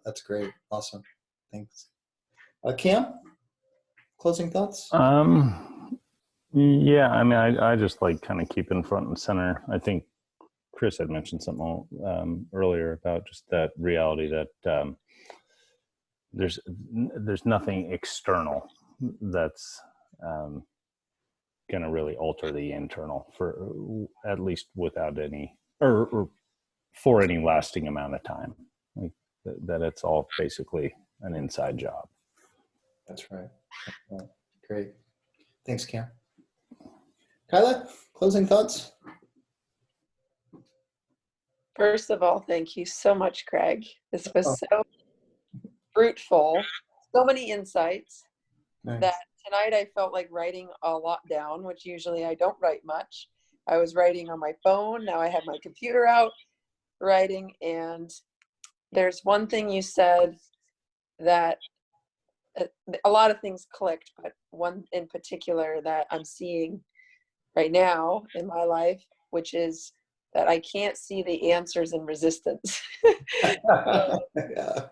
that's great. Awesome. Thanks. Cam, closing thoughts? Yeah, I mean, I just like kind of keeping front and center. I think Chris had mentioned something earlier about just that reality that there's nothing external that's going to really alter the internal, for at least without any or for any lasting amount of time. Like that it's all basically an inside job. That's right. Great. Thanks, Cam. Kyla, closing thoughts? First of all, thank you so much, Craig. This was so fruitful, so many insights. Nice. That tonight I felt like writing a lot down, which usually I don't write much. I was writing on my phone. Now I have my computer out writing. And there's one thing you said that a lot of things clicked, but one in particular that I'm seeing right now in my life, which is that I can't see the answers in resistance. Yeah,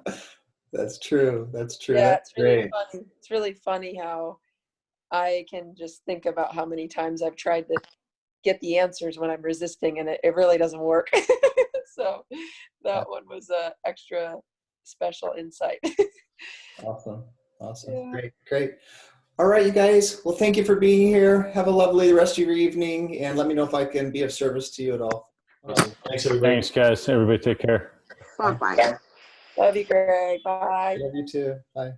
that's true. That's true. Yeah, That's it's really great. funny. It's really funny how I can just think about how many times I've tried to get the answers when I'm resisting, and it really doesn't work. So that one was a extra special insight. Awesome. Awesome. Yeah. Great. Great. All right, you guys. Well, thank you for being here. Have a lovely rest of your evening, and let me know if I can be of service to you at all. Awesome. Thanks, everybody. Thanks, guys. Everybody take care. Bye-bye. Love you, Greg. Bye. Love you too. Bye.